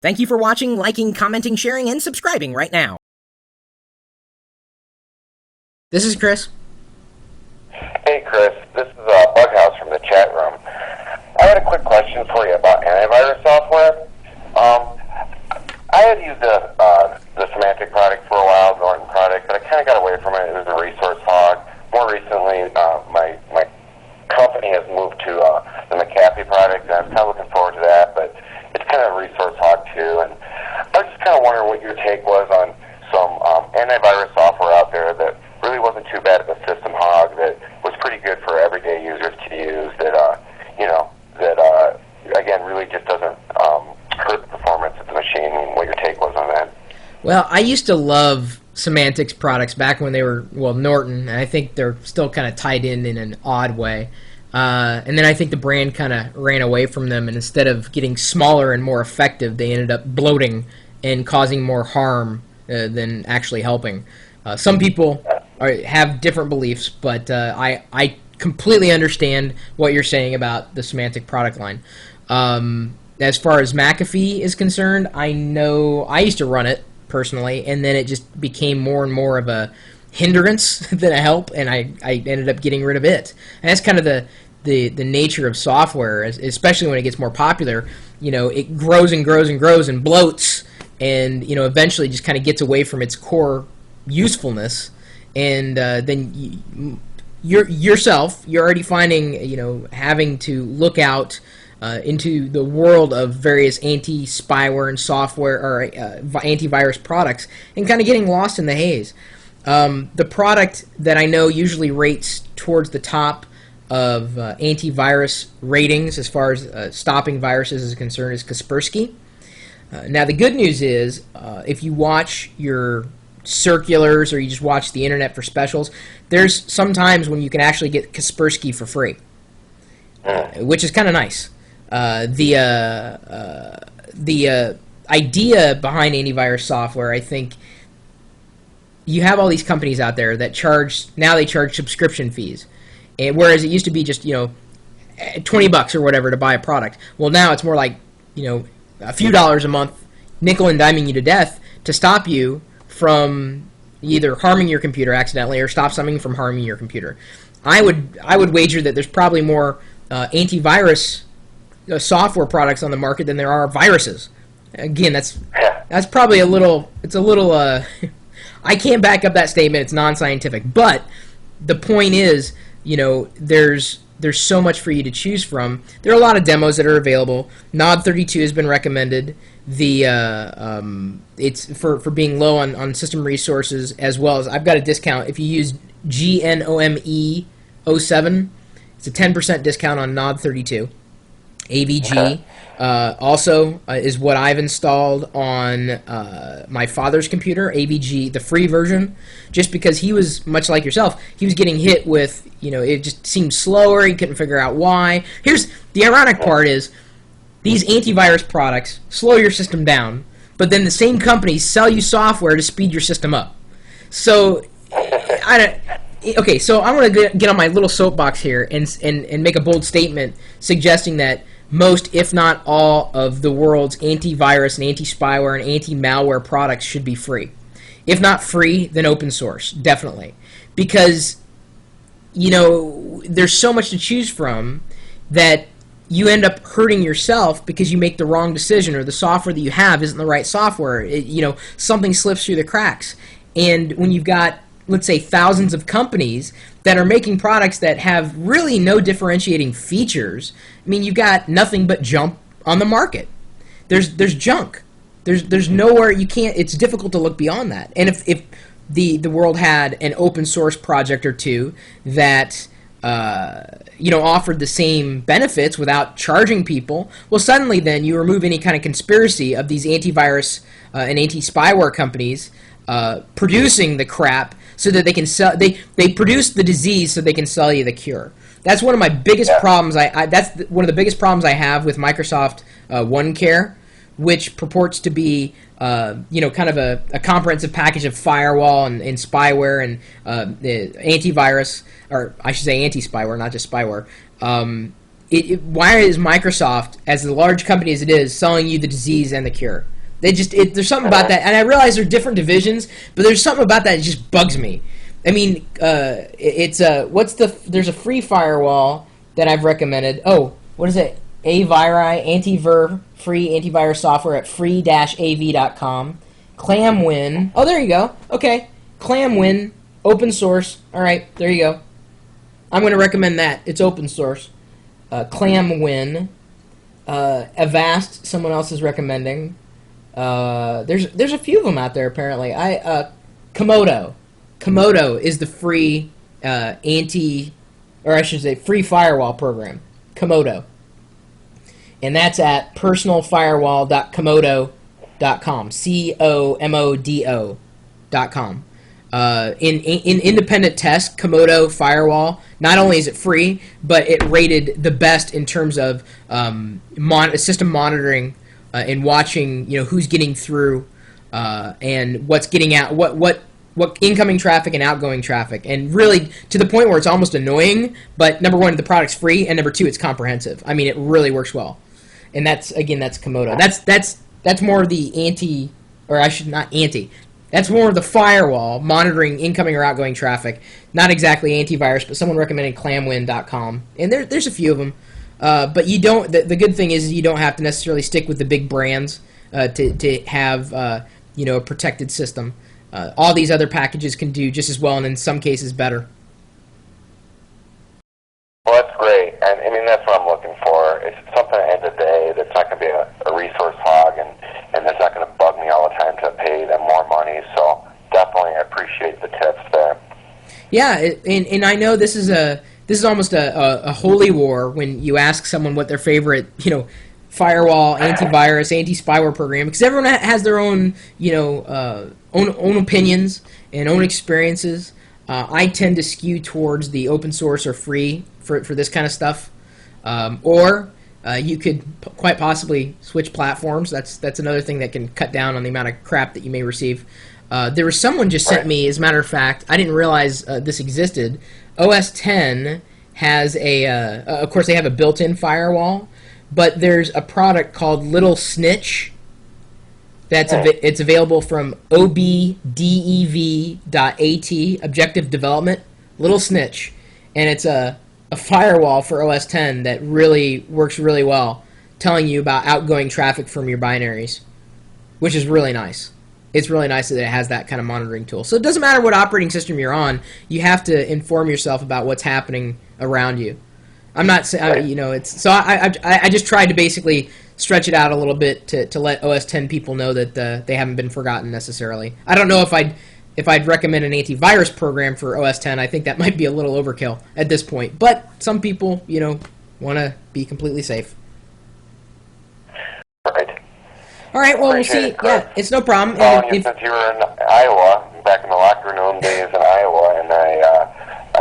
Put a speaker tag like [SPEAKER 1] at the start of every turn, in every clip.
[SPEAKER 1] Thank you for watching, liking, commenting, sharing, and subscribing right now. This is Chris.
[SPEAKER 2] Hey Chris, this is Bughouse from the chat room. I had a quick question for you about antivirus software. I had used the Symantec product for a while, Norton product, but I kind of got away from it. It was a resource hog. More recently, my company has moved to the McAfee product, and I was kind of looking forward to that, but it's kind of a resource hog too. And I was just kind of wondering what your take was on some antivirus software out there that really wasn't too bad of a system hog, that was pretty good for everyday users to use, that again really just doesn't hurt the performance of the machine. And what your take was on that?
[SPEAKER 3] Well, I used to love Symantec's products back when they were, well, Norton, and I think they're still kind of tied in an odd way. And then I think the brand kind of ran away from them, and instead of getting smaller and more effective, they ended up bloating and causing more harm than actually helping. Some people have different beliefs, but I completely understand what you're saying about the Symantec product line. As far as McAfee is concerned, I know I used to run it personally, and then it just became more and more of a hindrance than a help, and I ended up getting rid of it. And that's kind of the nature of software, especially when it gets more popular. You know, it grows and grows and grows and bloats, and eventually just kind of gets away from its core usefulness, and then you're already finding having to look out into the world of various anti-spyware and software or antivirus products, and kind of getting lost in the haze. The product that I know usually rates towards the top of antivirus ratings as far as stopping viruses is concerned is Kaspersky. Now the good news is if you watch your circulars or you just watch the internet for specials, there's some times when you can actually get Kaspersky for free, which is kind of nice. The idea behind antivirus software, I think, you have all these companies out there that charge subscription fees, and whereas it used to be just $20 or whatever to buy a product. Well, now it's more like a few dollars a month, nickel and diming you to death to stop you from either harming your computer accidentally or stop something from harming your computer. I would wager that there's probably more antivirus software products on the market than there are viruses. Again, that's probably a little. I can't back up that statement. It's non-scientific, but the point is, there's so much for you to choose from. There are a lot of demos that are available. Nod32 has been recommended. It's for being low on system resources, as well as I've got a discount if you use GNOME07. It's a 10% discount on Nod32. AVG also is what I've installed on my father's computer, AVG, the free version, just because he was, much like yourself, he was getting hit with, it just seemed slower, he couldn't figure out why. Here's the ironic part is, these antivirus products slow your system down, but then the same companies sell you software to speed your system up. So, okay, so I'm going to get on my little soapbox here and make a bold statement suggesting that most, if not all, of the world's antivirus and anti-spyware and anti-malware products should be free. If not free, then open source, definitely. Because, there's so much to choose from that you end up hurting yourself because you make the wrong decision, or the software that you have isn't the right software. Something slips through the cracks. And when you've got, let's say, thousands of companies that are making products that have really no differentiating features, I mean, you've got nothing but junk on the market. There's junk. There's nowhere you can't. It's difficult to look beyond that. And if the world had an open source project or two that offered the same benefits without charging people, well, suddenly then you remove any kind of conspiracy of these antivirus and anti-spyware companies producing the crap so that they can sell. They produce the disease so they can sell you the cure. That's one of my biggest problems. That's one of the biggest problems I have with Microsoft OneCare, which purports to be kind of a comprehensive package of firewall and spyware and antivirus, or I should say anti-spyware, not just spyware. why is Microsoft, as a large company as it is, selling you the disease and the cure? There's something about that, and I realize they're different divisions, but there's something about that just bugs me. I mean, there's a free firewall that I've recommended. Oh, what is it? Aviri, free antivirus software at free-av.com. Clamwin. Oh, there you go. Okay. Clamwin, open source. All right, there you go. I'm going to recommend that. It's open source. Clamwin. Avast, someone else is recommending. There's a few of them out there, apparently. Komodo. Komodo is the free free firewall program. Komodo. And that's at personalfirewall.komodo.com. COMODO.com. In independent test, Komodo Firewall, not only is it free, but it rated the best in terms of system monitoring and watching, who's getting through and what's getting out, what incoming traffic and outgoing traffic, and really to the point where it's almost annoying. But number one, the product's free, and number two, it's comprehensive. I mean, it really works well. And that's Komodo. That's more of the that's more of the firewall monitoring incoming or outgoing traffic. Not exactly antivirus, but someone recommended clamwin.com. And there's a few of them. But you don't. The good thing is you don't have to necessarily stick with the big brands to have a protected system. All these other packages can do just as well, and in some cases better.
[SPEAKER 2] Well, that's great, and I mean that's what I'm looking for. It's something at the end of the day that's not going to be a resource hog, and that's not going to bug me all the time to pay them more money. So definitely appreciate the tips there. Yeah,
[SPEAKER 3] and I know this is almost a holy war when you ask someone what their favorite firewall, antivirus, anti-spyware program, because everyone has their own own opinions and own experiences. I tend to skew towards the open source or free for this kind of stuff. Or you could quite possibly switch platforms. That's another thing that can cut down on the amount of crap that you may receive. There was someone just sent me, as a matter of fact, I didn't realize this existed. OS X has of course they have a built-in firewall, but there's a product called Little Snitch. It's available from obdev.at, Objective Development, Little Snitch, and it's a firewall for OS X that really works really well, telling you about outgoing traffic from your binaries, which is really nice. It's really nice that it has that kind of monitoring tool. So it doesn't matter what operating system you're on, you have to inform yourself about what's happening around you. I'm not saying, it's so I just tried to basically stretch it out a little bit to let OS X people know that they haven't been forgotten necessarily. I don't know if I'd recommend an antivirus program for OS X. I think that might be a little overkill at this point. But some people, want to be completely safe.
[SPEAKER 2] Right.
[SPEAKER 3] All right. Well, we'll see. Yeah, it's no problem.
[SPEAKER 2] Since you were in Iowa, back in the locker room days in Iowa, and I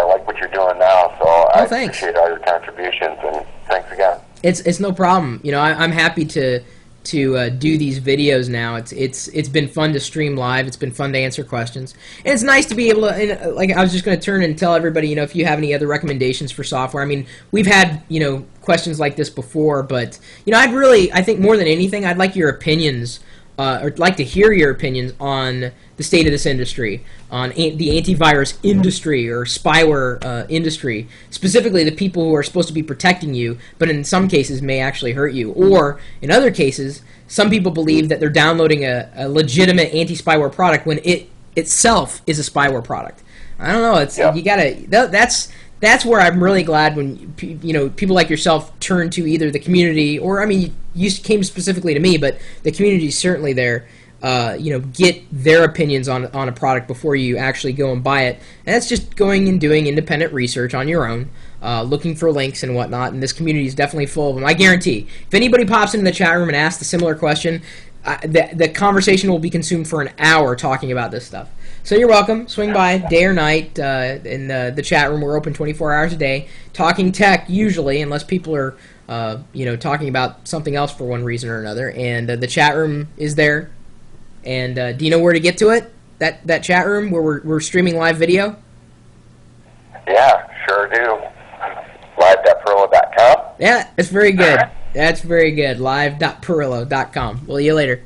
[SPEAKER 2] like what you're doing now. So I appreciate all your contributions, and thanks again.
[SPEAKER 3] It's no problem. I'm happy to do these videos now. It's been fun to stream live. It's been fun to answer questions, and it's nice to be able to. Like I was just going to turn and tell everybody, if you have any other recommendations for software. I mean, we've had questions like this before, but I think more than anything, I'd like your opinions. Or like to hear your opinions on the state of this industry, on the antivirus industry or spyware industry, specifically the people who are supposed to be protecting you, but in some cases may actually hurt you. Or in other cases, some people believe that they're downloading a legitimate anti-spyware product when it itself is a spyware product. I don't know. You gotta. That's where I'm really glad when people like yourself turn to either the community or, I mean, you came specifically to me, but the community is certainly there. Get their opinions on a product before you actually go and buy it. And that's just going and doing independent research on your own, looking for links and whatnot. And this community is definitely full of them. I guarantee. If anybody pops into the chat room and asks a similar question, the conversation will be consumed for an hour talking about this stuff. So you're welcome. Swing by day or night in the chat room. We're open 24 hours a day, talking tech usually, unless people are talking about something else for one reason or another. And the chat room is there. And do you know where to get to it? That chat room where we're streaming live video?
[SPEAKER 2] Yeah, sure do. Live.pirillo.com.
[SPEAKER 3] Yeah, that's very good. That's very good. Live.pirillo.com. Well, see you later.